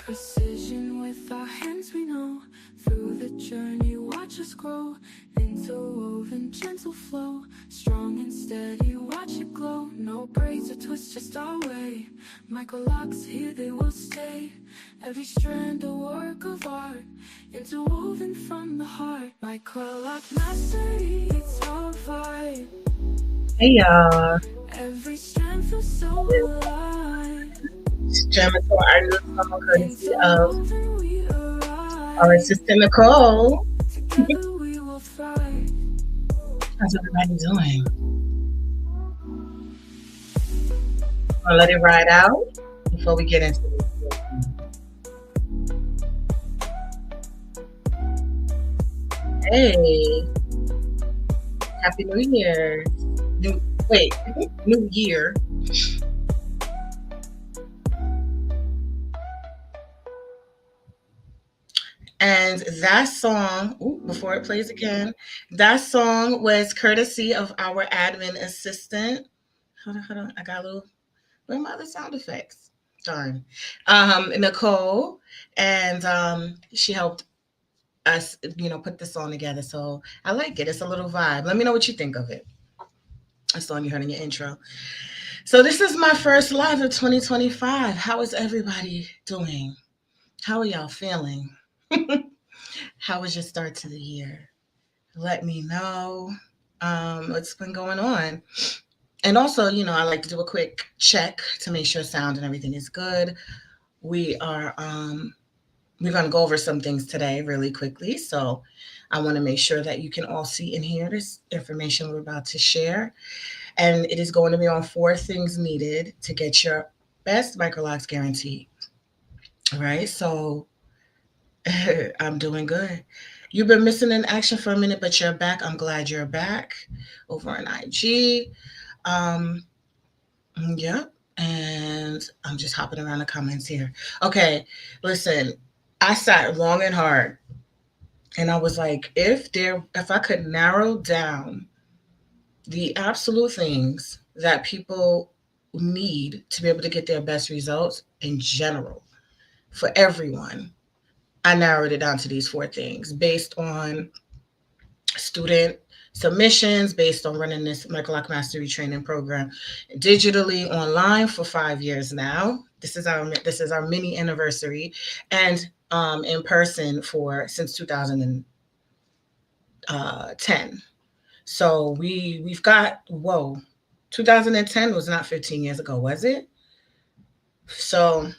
Precision with our hands we know. Through the journey watch us grow. Interwoven gentle flow. Strong and steady watch it glow. No braids or twists, just our way. Microlocs here they will stay. Every strand a work of art. Interwoven from the heart. Microloc mastery, it's our vibe. Hey y'all, Every strand feels so alive. it's Gemma for our new song courtesy of Interwoven we our arrive. sister Nicole. Together we will thrive. How's everybody doing? I'll let it ride out before we get into this. Hey, Happy New Year. New, wait, New Year. And that song, before it plays again, that song was courtesy of our admin assistant. Hold on. I got a little, where are my other sound effects? Darn. Nicole. And she helped us, put this song together. So I like it. It's a little vibe. Let me know what you think of it. A song you heard in your intro. So this is my first live of 2025. How is everybody doing? How are y'all feeling? How was your start to the year? Let me know what's been going on. And also, I like to do a quick check to make sure sound and everything is good. We are we're going to go over some things today really quickly. So I want to make sure that you can all see and hear this information we're about to share. And it is going to be on 4 things needed to get your best Microlocs guaranteed. All right. So I'm doing good. You've been missing in action for a minute, but you're back. I'm glad you're back over on IG. Um, yeah. And I'm just hopping around the comments here. Okay. Listen, I sat long and hard and I was like, if I could narrow down the absolute things that people need to be able to get their best results in general for everyone, I narrowed it down to these 4 things based on student submissions, based on running this Microloc Mastery training program digitally online for 5 years now. This is our mini anniversary, and in person for since 2010. So we've got 2010 was not 15 years ago, was it? So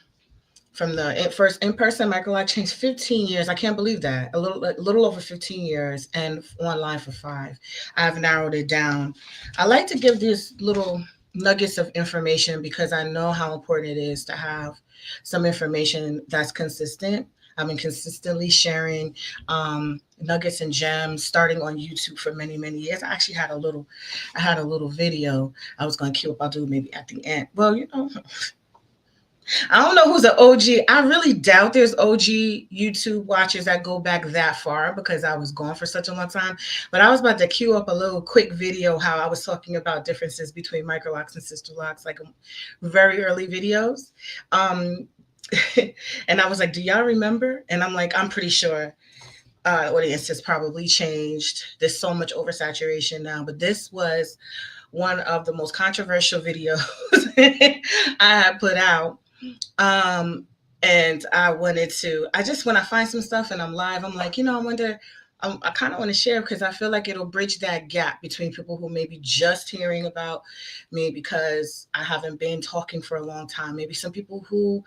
from the first in-person Microloc change, 15 years. I can't believe that. A little over 15 years and online for 5. I've narrowed it down. I like to give these little nuggets of information because I know how important it is to have some information that's consistent. I've been consistently sharing nuggets and gems starting on YouTube for many, many years. I had a little video I was going to queue up. I'll do maybe at the end. Well, I don't know who's an OG. I really doubt there's OG YouTube watchers that go back that far because I was gone for such a long time. But I was about to queue up a little quick video how I was talking about differences between Microlocs and sister locks, like very early videos. Um, and I was like, do y'all remember? And I'm like, I'm pretty sure audience has probably changed. There's so much oversaturation now, but this was one of the most controversial videos I had put out. Um, and when I find some stuff and I'm live, I'm like, I wonder, I kind of want to share because I feel like it'll bridge that gap between people who may be just hearing about me because I haven't been talking for a long time. Maybe some people who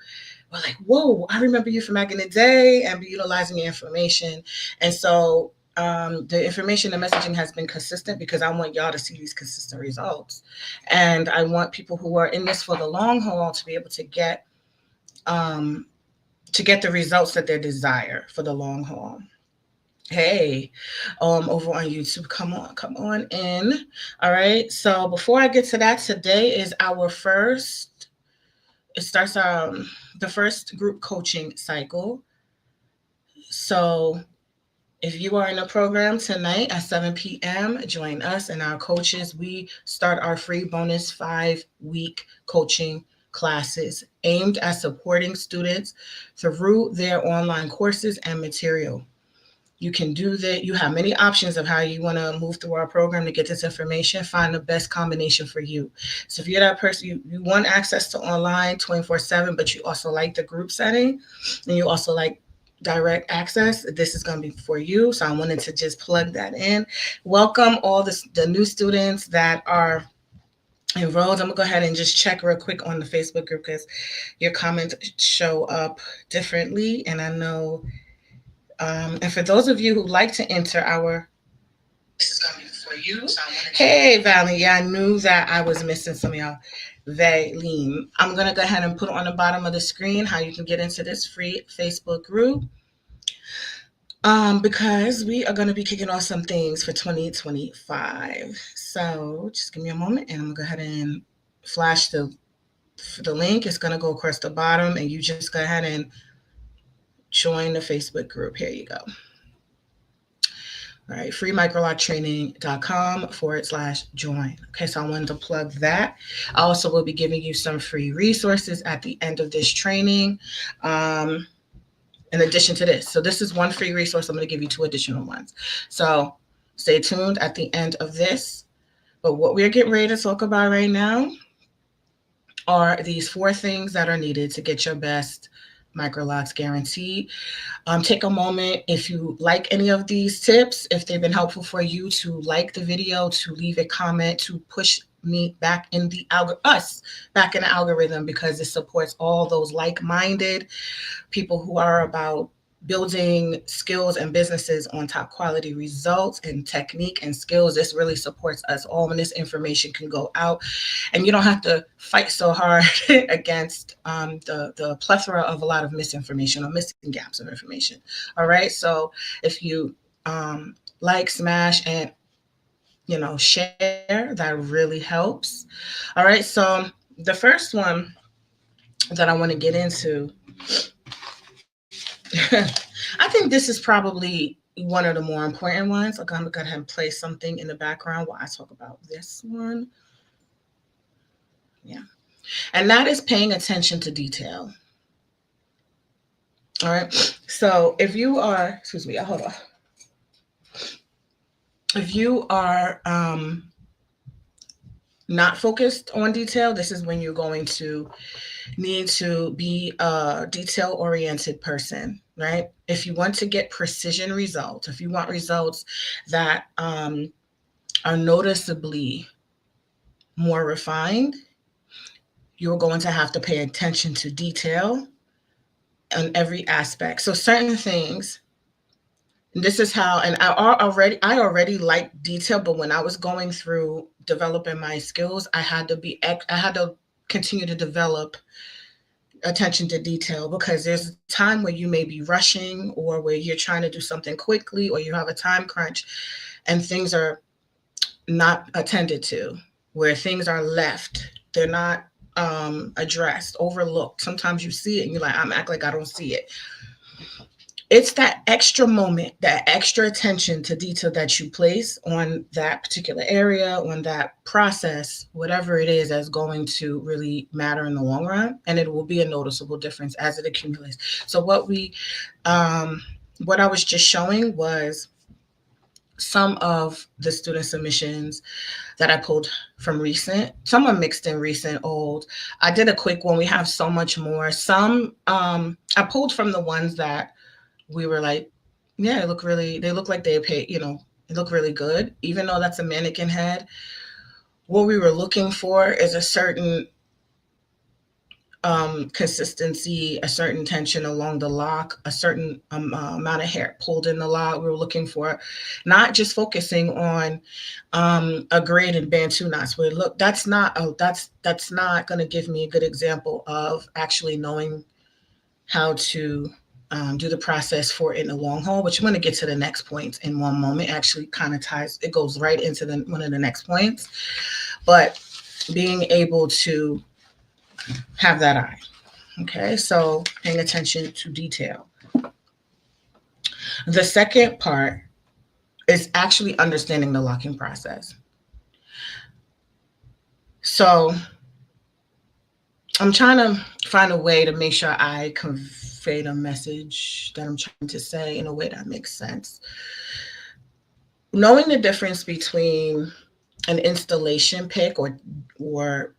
were like, whoa, I remember you from back in the day and be utilizing your information. And so the information, the messaging has been consistent because I want y'all to see these consistent results. And I want people who are in this for the long haul to be able um, to get the results that they desire for the long haul. Hey, over on YouTube, come on in. All right. So before I get to that, today is our first. It starts the first group coaching cycle. So if you are in a program tonight at 7 p.m., join us and our coaches. We start our free bonus 5-week coaching classes aimed at supporting students through their online courses and material. You can do that. You have many options of how you want to move through our program to get this information. Find the best combination for you. So if you're that person, you want access to online 24/7, but you also like the group setting and you also like direct access, this is going to be for you. So I wanted to just plug that in. Welcome all the new students that are enrolled. I'm going to go ahead and just check real quick on the Facebook group because your comments show up differently. And I know and for those of you who like to enter our, this is gonna be for you. So hey, Valley, yeah, I knew that I was missing some of y'all. Valine, I'm gonna go ahead and put on the bottom of the screen how you can get into this free Facebook group. Because we are gonna be kicking off some things for 2025. So just give me a moment, and I'm gonna go ahead and flash the link. It's gonna go across the bottom, and you just go ahead and join the Facebook group. Here you go. All right, freemicroloctraining.com/join. Okay, so I wanted to plug that. I also will be giving you some free resources at the end of this training. In addition to this, so this is one free resource. I'm going to give you 2 additional ones. So stay tuned at the end of this. But what we're getting ready to talk about right now are these 4 things that are needed to get your best Microlocs guaranteed. Take a moment, if you like any of these tips, if they've been helpful for you, to like the video, to leave a comment, to push me back in the algorithm, because it supports all those like-minded people who are about building skills and businesses on top quality results and technique and skills. This really supports us all when this information can go out, and you don't have to fight so hard against the plethora of a lot of misinformation or missing gaps of information. All right, so if you like, smash, and share, that really helps. All right, so the first one that I want to get into, I think this is probably one of the more important ones. Okay, I'm going to go ahead and play something in the background while I talk about this one. Yeah. And that is paying attention to detail. All right. So if you are, excuse me, hold on. If you are not focused on detail, this is when you're going to need to be a detail-oriented person, right? If you want to get precision results, if you want results that are noticeably more refined, you're going to have to pay attention to detail on every aspect. So certain things, and this is how, and I already like detail, but when I was going through developing my skills, I had to continue to develop attention to detail, because there's a time where you may be rushing, or where you're trying to do something quickly, or you have a time crunch and things are not attended to, where things are left, they're not addressed, overlooked. Sometimes you see it and you're like, I'm act like I don't see it. It's that extra moment, that extra attention to detail that you place on that particular area, on that process, whatever it is, that's going to really matter in the long run. And it will be a noticeable difference as it accumulates. So what I was just showing was some of the student submissions that I pulled from recent. Some are mixed in recent, old. I did a quick one. We have so much more. Some I pulled from the ones that we were like, yeah, they look like they paid, it look really good. Even though that's a mannequin head, what we were looking for is a certain consistency, a certain tension along the lock, a certain amount of hair pulled in the lock. We were looking for not just focusing on a grade in Bantu knots. Where look, that's not going to give me a good example of actually knowing how to do the process for it in the long haul, which I'm going to get to the next point in one moment. Actually kind of ties, it goes right into one of the next points. But being able to have that eye. Okay, so paying attention to detail. The second part is actually understanding the locking process. So I'm trying to find a way to make sure I convey the message that I'm trying to say in a way that makes sense. Knowing the difference between an installation pick or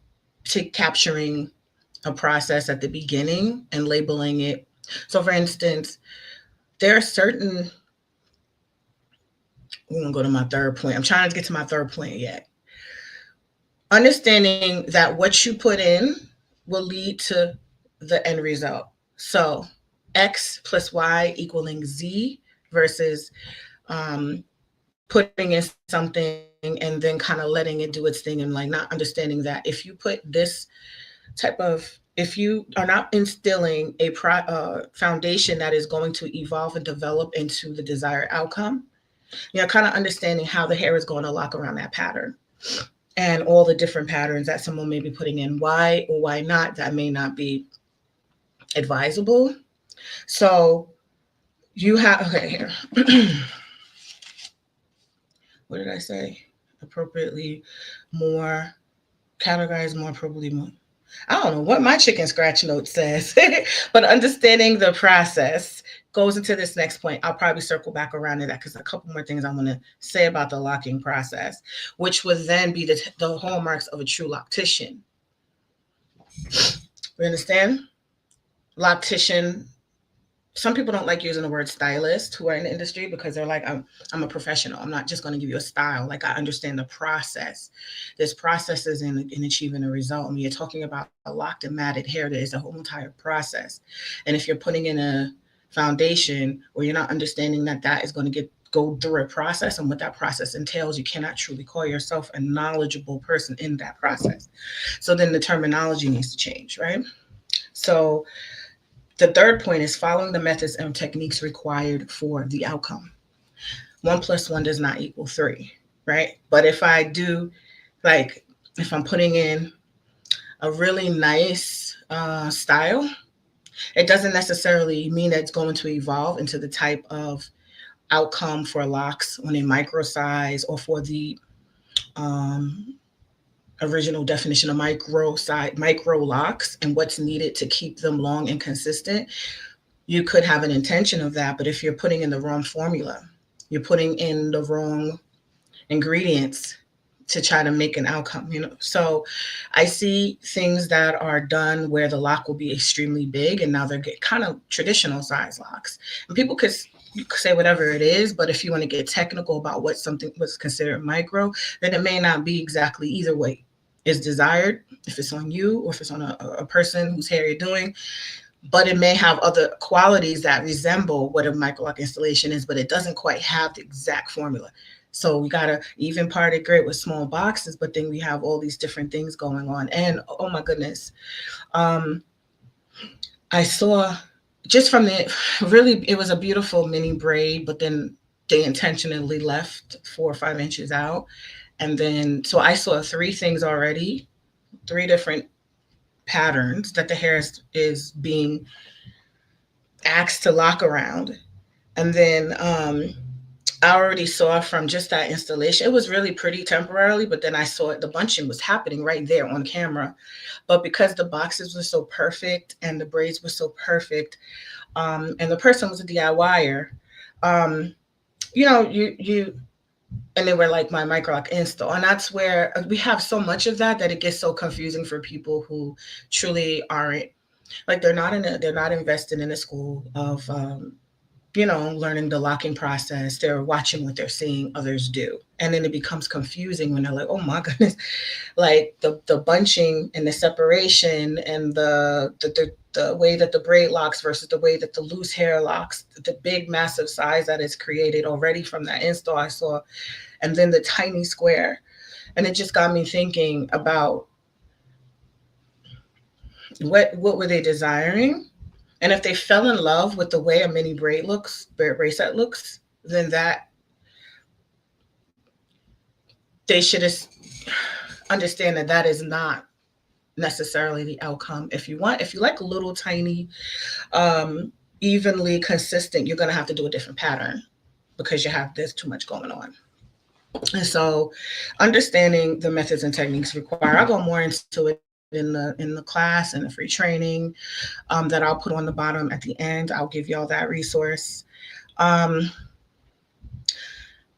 capturing a process at the beginning and labeling it. So, for instance, there are certain. We're gonna go to my third point. I'm trying to get to my third point yet. Understanding that what you put in will lead to the end result. So, X plus Y equaling Z versus putting in something and then kind of letting it do its thing and like not understanding that if you put this type of if you are not instilling foundation that is going to evolve and develop into the desired outcome, kind of understanding how the hair is going to lock around that pattern and all the different patterns that someone may be putting in, why or why not, that may not be advisable. So you have, okay, here. What did I say? Appropriately more, categorize more appropriately more. I don't know what my chicken scratch note says, but understanding the process goes into this next point. I'll probably circle back around to that because a couple more things I want to say about the locking process, which would then be the hallmarks of a true loctician. You understand? Loctician. Some people don't like using the word stylist who are in the industry because they're like, I'm a professional. I'm not just going to give you a style. Like, I understand the process. There's processes in achieving a result. When you're talking about a locked and matted hair, there is a whole entire process. And if you're putting in a foundation or you're not understanding that that is going to go through a process and what that process entails, you cannot truly call yourself a knowledgeable person in that process. So then the terminology needs to change, right? So the third point is following the methods and techniques required for the outcome. 1 plus 1 does not equal 3, right? But if I do, like, if I'm putting in a really nice style, it doesn't necessarily mean that it's going to evolve into the type of outcome for locks on a micro size or for the um, original definition of micro locks and what's needed to keep them long and consistent. You could have an intention of that, but if you're putting in the wrong formula, you're putting in the wrong ingredients to try to make an outcome. So I see things that are done where the lock will be extremely big and now they're kind of traditional size locks. And people could say whatever it is, but if you want to get technical about what something was considered micro, then it may not be exactly either way is desired, if it's on you or if it's on a person whose hair you're doing. But it may have other qualities that resemble what a microlock installation is, but it doesn't quite have the exact formula. So we got to even part it great with small boxes, but then we have all these different things going on. And oh my goodness, I saw just from the really, it was a beautiful mini braid, but then they intentionally left 4 or 5 inches out. And then, so I saw 3 things already, 3 different patterns that the hair is being asked to lock around. And then I already saw from just that installation, it was really pretty temporarily, but then I saw it, the bunching was happening right there on camera. But because the boxes were so perfect and the braids were so perfect, and the person was a DIYer, you and they were like my microlock install. And that's where we have so much of that it gets so confusing for people who truly aren't, like, they're not invested in a school of learning the locking process. They're watching what they're seeing others do. And then it becomes confusing when they're like, oh my goodness, like the bunching and the separation and the way that the braid locks versus the way that the loose hair locks, the big massive size that is created already from that install I saw, and then the tiny square. And it just got me thinking about what were they desiring? And if they fell in love with the way a mini bracelet looks, then that they should understand that that is not necessarily the outcome. If you like little tiny, evenly consistent, you're going to have to do a different pattern because there's too much going on. And so understanding the methods and techniques required, I'll go more into it in the class and the free training that I'll put on the bottom at the end. I'll give y'all that resource. Um,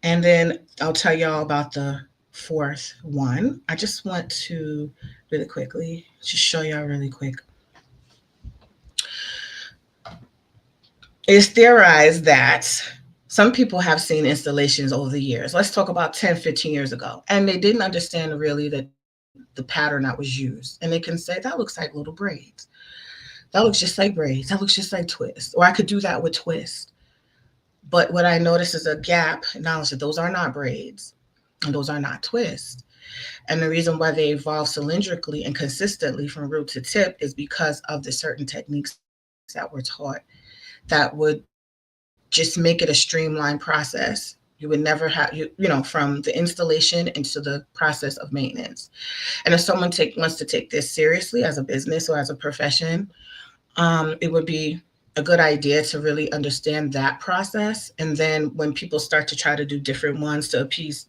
and then I'll tell y'all about the fourth one. I just want to really quickly just show y'all really quick. It's theorized that some people have seen installations over the years. Let's talk about 10, 15 years ago. And they didn't understand really the pattern that was used. And they can say, that looks like little braids. That looks just like braids. That looks just like twist. Or I could do that with twist. But what I noticed is a gap in knowledge that those are not braids and those are not twists. And the reason why they evolve cylindrically and consistently from root to tip is because of the certain techniques that were taught that would just make it a streamlined process. You would never have from the installation into the process of maintenance. And if someone wants to take this seriously as a business or as a profession, it would be a good idea to really understand that process. And then when people start to try to do different ones to appease,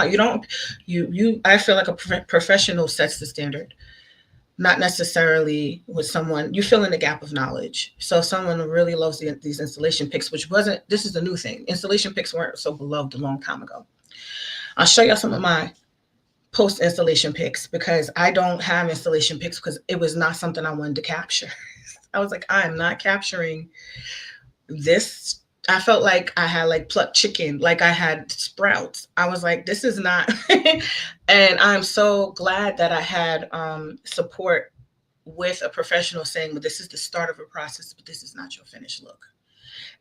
you don't, you, I feel like a professional sets the standard, not necessarily with someone you fill in the gap of knowledge. So if someone really loves these installation picks, which wasn't, this is the new thing. Installation picks weren't so beloved a long time ago. I'll show you some of my post installation pics because I don't have installation pics because it was not something I wanted to capture. I was like, I am not capturing this. I felt like I had like plucked chicken, like I had sprouts. I was like, this is not. And I'm so glad that I had support with a professional saying, well, this is the start of a process, but this is not your finished look.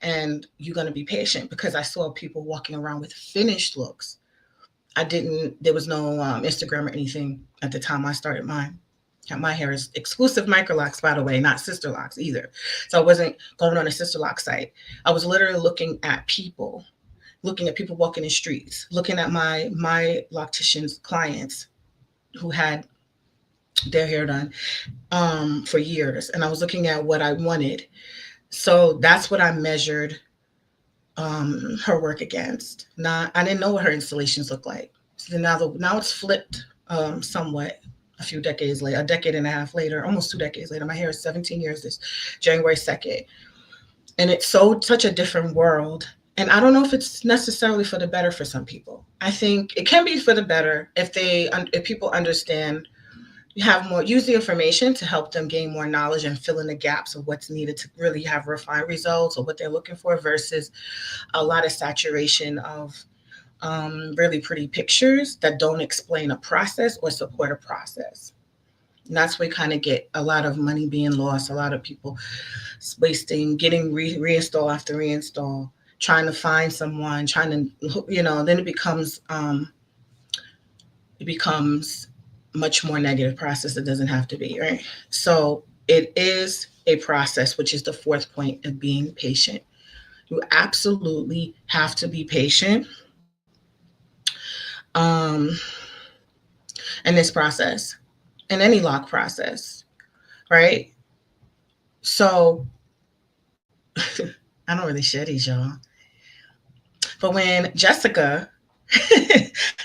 And you're going to be patient because I saw people walking around with finished looks. There was no Instagram or anything at the time I started mine. My hair is exclusive Microlocs, by the way, not Sister Locks either. So I wasn't going on a Sister Lock site. I was literally looking at people walking in streets, looking at my locticians clients who had their hair done for years. And I was looking at what I wanted. So that's what I measured her work against. I didn't know what her installations looked like. So now it's flipped somewhat. A few decades later, a decade and a half later, almost 2 decades later, my hair is 17 years this January 2nd. And it's such a different world. And I don't know if it's necessarily for the better for some people. I think it can be for the better if people understand, you have more, use the information to help them gain more knowledge and fill in the gaps of what's needed to really have refined results or what they're looking for versus a lot of saturation of really pretty pictures that don't explain a process or support a process. And that's where we kind of get a lot of money being lost, a lot of people wasting, getting reinstall after reinstall, trying to find someone, trying to, then it becomes much more negative process. It doesn't have to be, right? So it is a process, which is the fourth point of being patient. You absolutely have to be patient in this process, in any lock process, right? So I don't really share these, y'all. But when Jessica,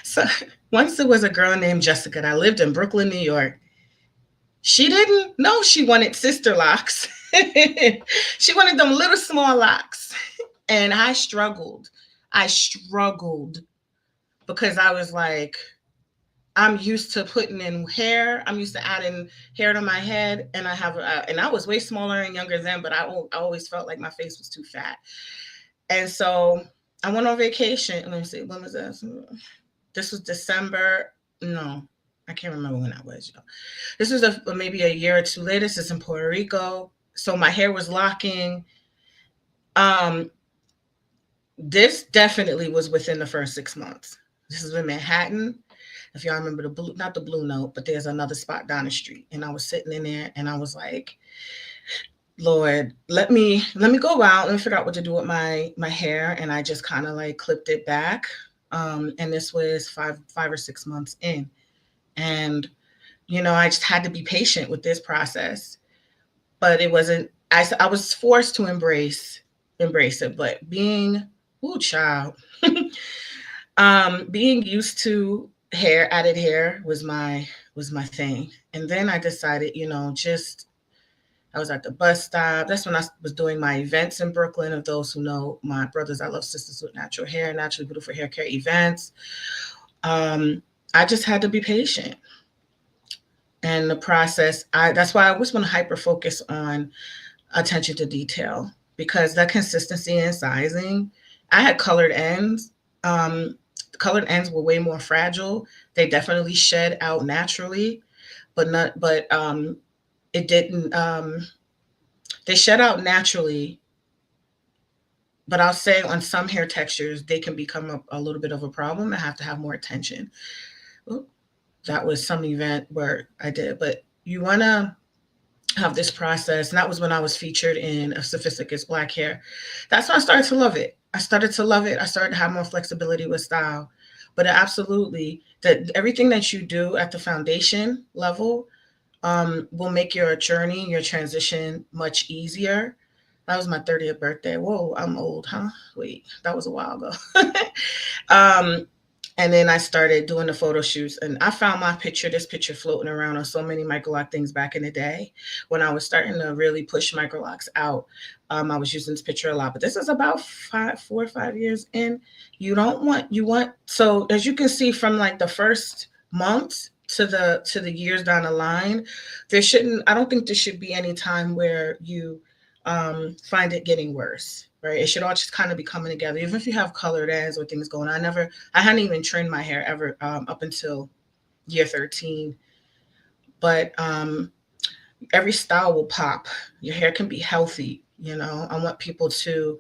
so once there was a girl named Jessica that lived in Brooklyn, New York. She didn't know she wanted sister locks. She wanted them little small locks. And I struggled. Because I was like, I'm used to putting in hair. I'm used to adding hair to my head. And I was way smaller and younger then, but I always felt like my face was too fat. And so I went on vacation. Let me see, when was this? This was December. No, I can't remember when that was, y'all. This was maybe a year or two later. This is in Puerto Rico. So my hair was locking. This definitely was within the first 6 months. This is in Manhattan. If y'all remember not the Blue Note, but there's another spot down the street. And I was sitting in there and I was like, Lord, let me go out and figure out what to do with my hair. And I just kind of like clipped it back. And this was five or 6 months in. And, I just had to be patient with this process. But it wasn't, I was forced to embrace it. But being, child, being used to added hair was my was my thing. And then I decided, just I was at the bus stop. That's when I was doing my events in Brooklyn. Of those who know, my brothers, I love Sisters with Natural Hair, Naturally Beautiful Hair Care events. Um, I just had to be patient. And the process, that's why I always want to hyper focus on attention to detail, because that consistency in sizing. I had colored ends. The colored ends were way more fragile. They definitely shed out naturally, but not. But it didn't. They shed out naturally, but I'll say on some hair textures they can become a little bit of a problem. I have to have more attention. Ooh, that was some event where I did, but you want to have this process. And that was when I was featured in a Sophisticates Black Hair. That's when I started to love it. I started to love it. I started to have more flexibility with style. But absolutely, that everything that you do at the foundation level will make your journey, your transition much easier. That was my 30th birthday. Whoa, I'm old, huh? Wait, that was a while ago. um, and then I started doing the photo shoots, and I found this picture floating around on so many Microloc things back in the day when I was starting to really push Microlocs out. I was using this picture a lot, but this is about 4 or 5 years in. So as you can see from like the first month to the years down the line, I don't think there should be any time where you find it getting worse, right? It should all just kind of be coming together. Even if you have colored ends or things going on. I hadn't even trimmed my hair ever up until year 13. But every style will pop. Your hair can be healthy. I want people to.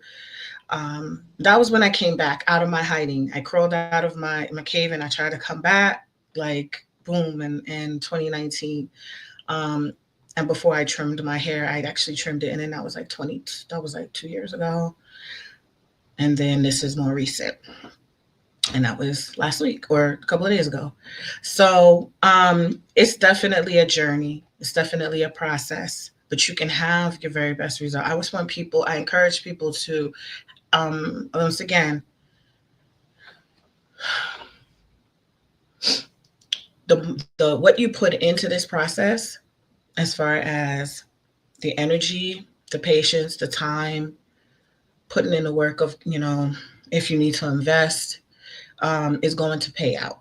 That was when I came back out of my hiding. I crawled out of my cave and I tried to come back, like boom, in 2019. Um, and before I trimmed my hair, I'd actually trimmed it, and then that was like 2 years ago. And then this is more recent, and that was last week or a couple of days ago. So it's definitely a journey. It's definitely a process, but you can have your very best result. I encourage people to, once again, the what you put into this process, as far as the energy, the patience, the time, putting in the work of, if you need to invest, is going to pay out,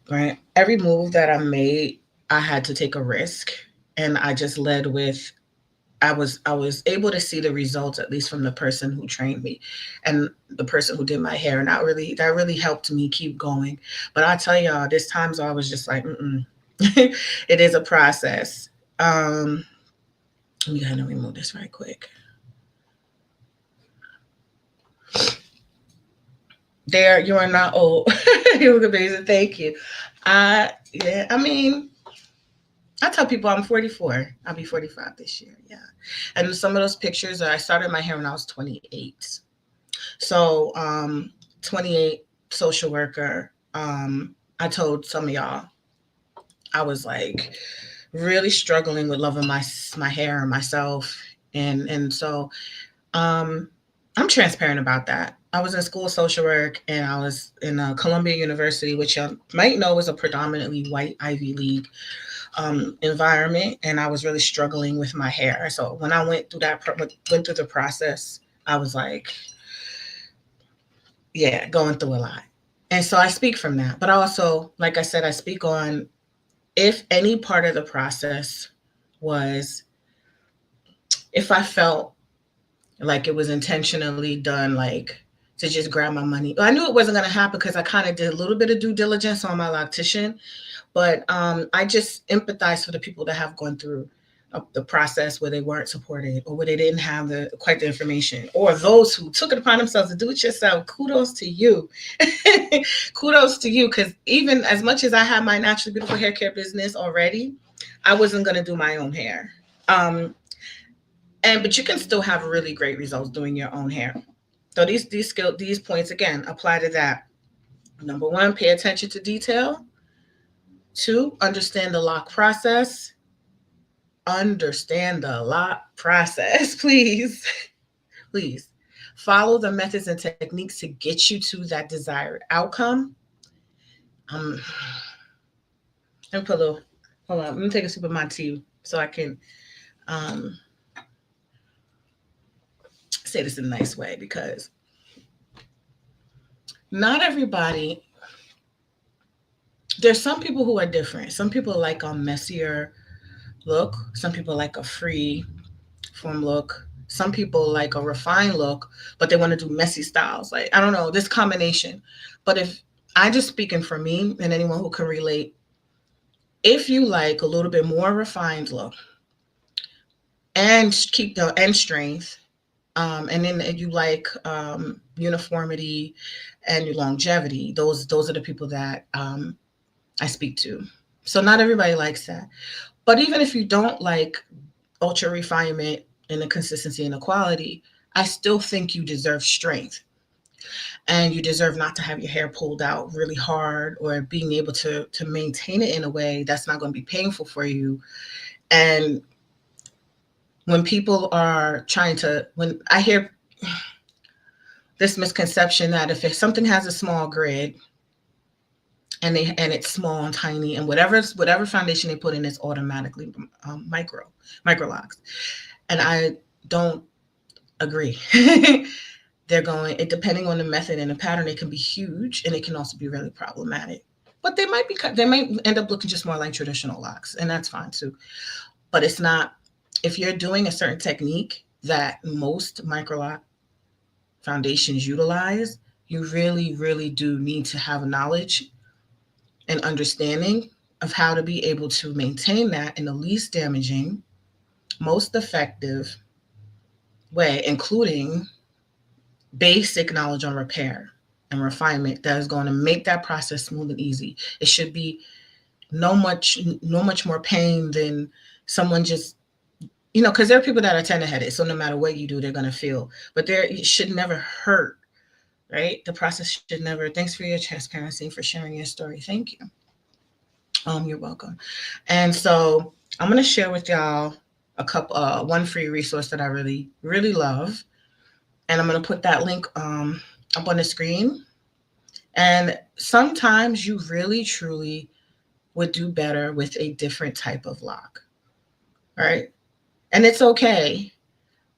right? Every move that I made, I had to take a risk, and I just led with. I was able to see the results, at least from the person who trained me, and the person who did my hair, and that really helped me keep going. But I tell y'all, there's times I was just like, mm-mm. It is a process. Let me go ahead and remove this right quick. There, you are not old. You look amazing. Thank you. Yeah, I mean, I tell people I'm 44. I'll be 45 this year. Yeah. And some of those pictures, I started my hair when I was 28. So, 28, social worker. I told some of y'all, I was like really struggling with loving my hair and myself. And so, um, I'm transparent about that. I was in school of social work, and I was in Columbia University, which you might know is a predominantly white Ivy League environment, and I was really struggling with my hair. So when I went through the process, I was like, yeah, going through a lot. And so I speak from that. But also, like I said, I speak on, if any part of the process was, if I felt like it was intentionally done, like to just grab my money. I knew it wasn't going to happen because I kind of did a little bit of due diligence on my loctician, but I just empathize for the people that have gone through the process where they weren't supported, or where they didn't have quite the information, or those who took it upon themselves to do it yourself. Kudos to you. Kudos to you, because even as much as I had my Naturally Beautiful hair care business already, I wasn't going to do my own hair. Um, but you can still have really great results doing your own hair. So these points again apply to that. Number one, pay attention to detail. Two, understand the lock process. Understand the lock process, please. Please follow the methods and techniques to get you to that desired outcome. Um, and put a little hold on. I'm gonna take a sip of my tea so I can um, say this in a nice way, because not everybody. There's some people who are different. Some people like a messier look. Some people like a free form look. Some people like a refined look, but they want to do messy styles. Like, I don't know, this combination. But if I just speaking for me and anyone who can relate, if you like a little bit more refined look and keep the end strength, and then you like uniformity and longevity, those are the people that I speak to. So not everybody likes that. But even if you don't like ultra refinement and the consistency and the quality, I still think you deserve strength, and you deserve not to have your hair pulled out really hard, or being able to maintain it in a way that's not going to be painful for you. And when people are trying to, when I hear this misconception that if something has a small grid and it's small and tiny, and whatever foundation they put in is automatically microlocs, and I don't agree. They're going, it depending on the method and the pattern, it can be huge and it can also be really problematic. But they might end up looking just more like traditional locks, and that's fine too. But it's not, if you're doing a certain technique that most microlock foundations utilize, you really, really do need to have knowledge and understanding of how to be able to maintain that in the least damaging, most effective way, including basic knowledge on repair and refinement that is going to make that process smooth and easy. It should be no much more pain than someone just, because there are people that are tender-headed, so no matter what you do, they're going to feel. But it should never hurt, right? The process should never. Thanks for your transparency, for sharing your story. Thank you. You're welcome. And so I'm going to share with y'all one free resource that I really, really love. And I'm going to put that link up on the screen. And sometimes you really, truly would do better with a different type of lock. All right. And it's okay.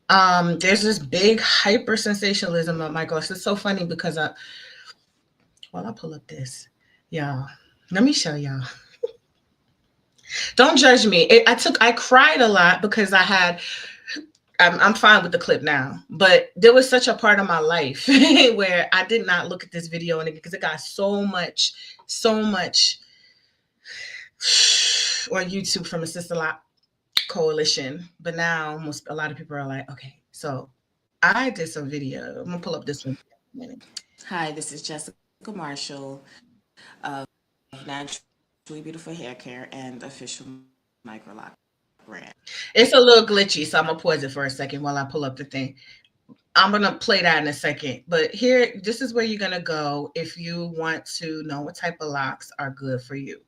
There's this big hyper sensationalism of microlocs. It's so funny because I'll pull up this. Y'all, let me show y'all. Don't judge me. I cried a lot because I'm fine with the clip now, but there was such a part of my life where I did not look at this video, and because it got so much on YouTube from a Sister Lock coalition. But now a lot of people are like, okay, so I did some video. I'm gonna pull up this one in a minute. Hi, this is Jessica Marshall of Naturally Beautiful Hair Care and Official Microlock brand. It's a little glitchy, so I'm gonna pause it for a second while I pull up the thing. I'm gonna play that in a second, but this is where you're gonna go if you want to know what type of locks are good for you.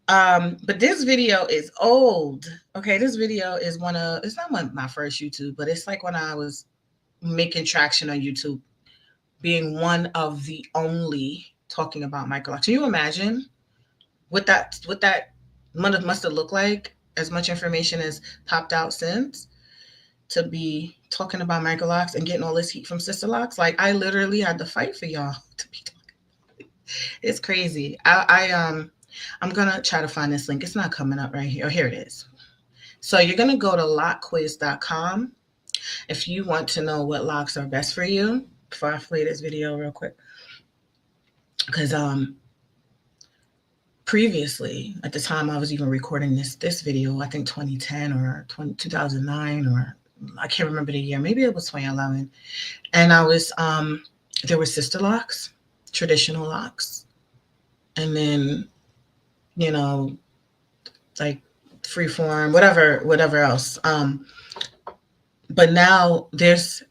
But this video is old. Okay, this video is it's not my first YouTube, but it's like when I was making traction on YouTube, being one of the only talking about microlocs. Can you imagine what that must have looked like? As much information as popped out since, to be talking about microlocs and getting all this heat from Sister Locks. Like, I literally had to fight for y'all to be talking. It's crazy. I'm gonna try to find this link. It's not coming up right here. Oh, here it is. So you're gonna go to lockquiz.com if you want to know what locks are best for you. Before I play this video real quick, because previously, at the time I was even recording this video, I think 2010 or 2009, or I can't remember the year. Maybe it was 2011. And I was there were Sister Locks, traditional locks, and then like freeform, whatever else. But now there's,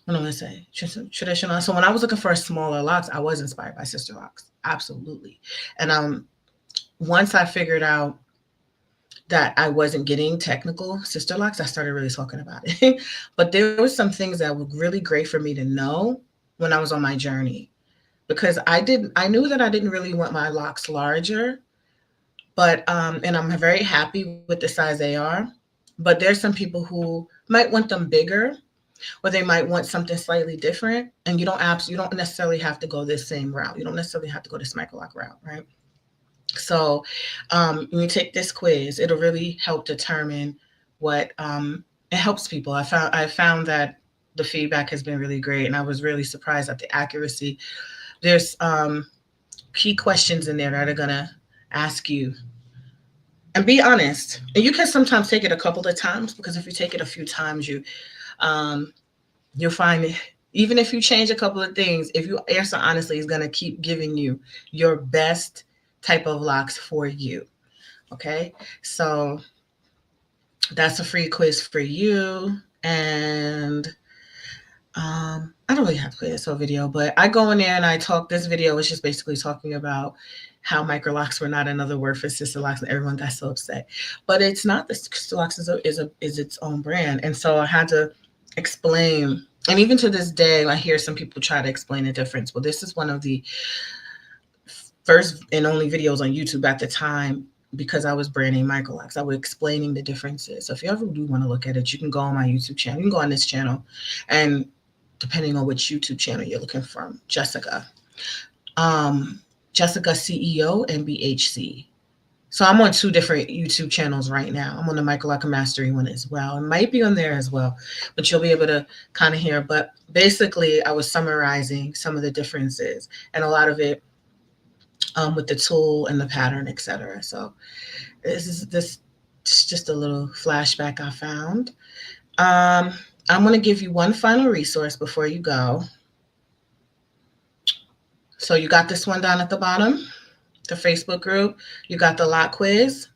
what am I gonna say? Traditional. So when I was looking for smaller locks, I was inspired by Sister Locks, absolutely. And once I figured out that I wasn't getting technical Sister Locks, I started really talking about it. But there were some things that were really great for me to know when I was on my journey, because I knew that I didn't really want my locks larger, But and I'm very happy with the size they are. But there's some people who might want them bigger, or they might want something slightly different. And you don't necessarily have to go this same route. You don't necessarily have to go this Microlock route, right? So when you take this quiz, it'll really help determine what it helps people. I found that the feedback has been really great, and I was really surprised at the accuracy. There's key questions in there that are gonna ask you, and be honest. And you can sometimes take it a couple of times, because if you take it a few times, um, you'll find it. Even if you change a couple of things, if you answer honestly, it's gonna keep giving you your best type of locks for you. Okay, so that's a free quiz for you. And I don't really have to play this whole video, but I go in there and I talk. This video is just basically talking about how microlocks were not another word for sister locks, and everyone got so upset. But it's not. The sister locks is its own brand, and so I had to explain. And even to this day, I hear some people try to explain the difference. Well, this is one of the first and only videos on YouTube at the time, because I was branding Microlocs. I was explaining the differences. So if you ever do want to look at it, you can go on my YouTube channel. You can go on this channel, and depending on which YouTube channel you're looking from, Jessica CEO and BHC. So I'm on two different YouTube channels right now. I'm on the Microlock Mastery one as well. It might be on there as well, but you'll be able to kind of hear. But basically, I was summarizing some of the differences, and a lot of it with the tool and the pattern, etc. So this is just a little flashback I found. I'm going to give you one final resource before you go. So you got this one down at the bottom, the Facebook group. You got the lock quiz.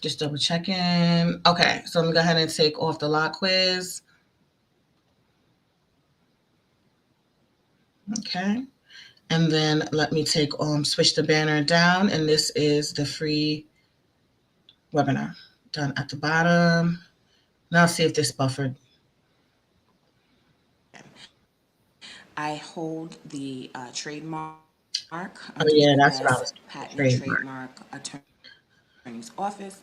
Just double checking. Okay, so I'm going to go ahead and take off the lock quiz. Okay. And then let me switch the banner down, and this is the free webinar done at the bottom. Now see if this buffered. I hold the trademark Oh under the yeah, that's what I U.S. was Patent and trademark. Trademark Attorney's Office.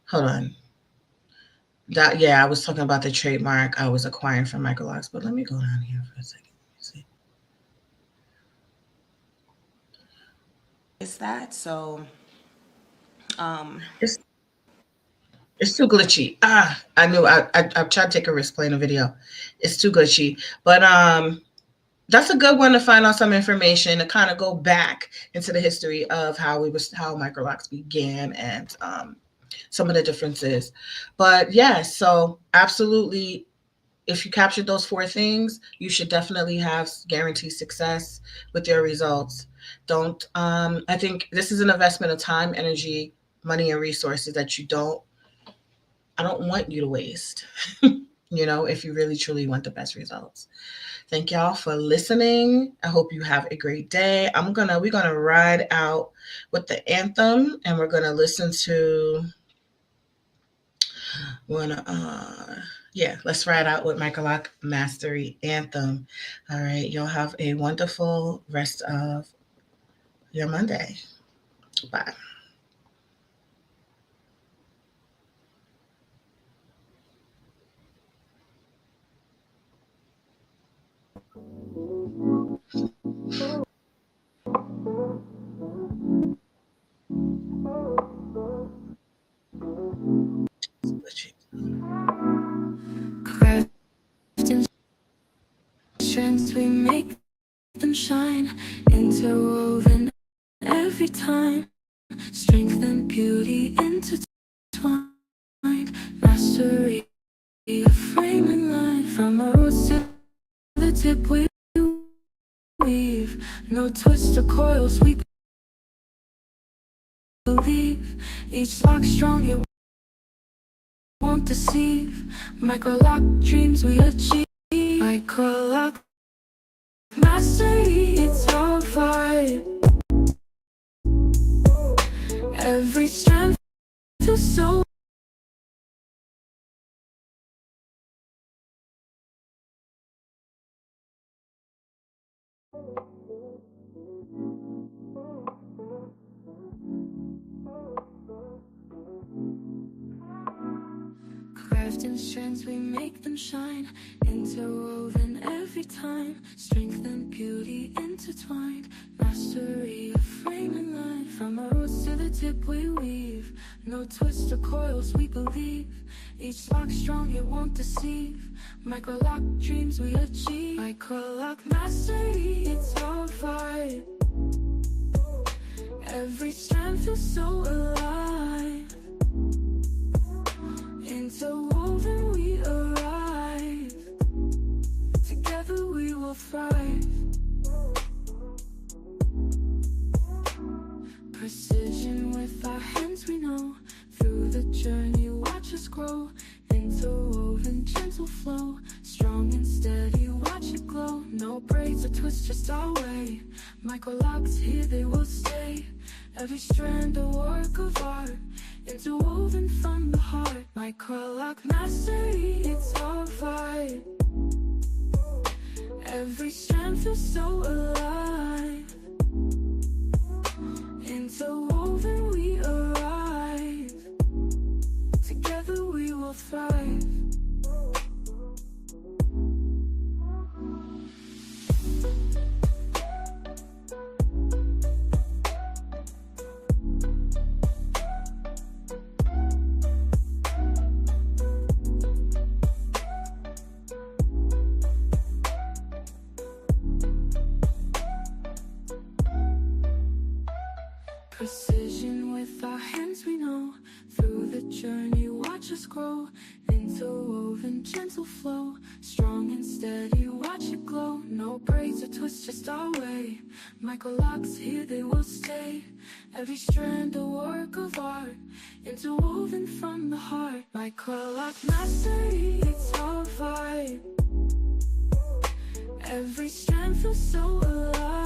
Hold on. I was talking about the trademark I was acquiring from Microlocs, but let me go down here for a second. See. Is that so? It's it's too glitchy. I knew I tried to take a risk playing a video. It's too glitchy. But that's a good one to find out some information, to kind of go back into the history of how Microlocs began, and some of the differences. But yeah, so absolutely, if you captured those four things, you should definitely have guaranteed success with your results. Don't I think this is an investment of time, energy, money, and resources that I don't want you to waste. If you really truly want the best results. Thank y'all for listening. I hope you have a great day. We're gonna ride out with the anthem, and we're gonna listen to let's ride out with Microlock Mastery Anthem. All right, y'all have a wonderful rest of your Monday. Bye. Crafting strengths, we make them shine, interwoven every time. Strength and beauty intertwined. Mastery, a framing line. From the roots to the tip we weave. No twist or coils, we believe. Each lock strong, it won't deceive. Microlock dreams we achieve. Microlock mastery, it's our vibe. Every strength to soul. in strands, we make them shine, interwoven every time, strength and beauty intertwined, mastery of frame and line. From our roots to the tip we weave, no twists or coils we believe, each lock strong, it won't deceive, microlock dreams we achieve. Microlock mastery, it's our vibe, every strand feels so alive, interwoven we arrive, together we will thrive. Precision with our hands we know, through the journey watch us grow, interwoven gentle flow, strong and steady watch it glow, no braids or twists, just our way, microlocks here they will stay, every strand a work of art, interwoven from the heart. Microlock mastery, it's our vibe, every strand feels so alive, interwoven we arrive, together we will thrive. Precision with our hands we know, through the journey watch us grow, interwoven gentle flow, strong and steady watch it glow, no braids or twists, just our way, microlocks here they will stay, every strand a work of art, interwoven from the heart. Microlock mastery, it's our vibe, every strand feels so alive,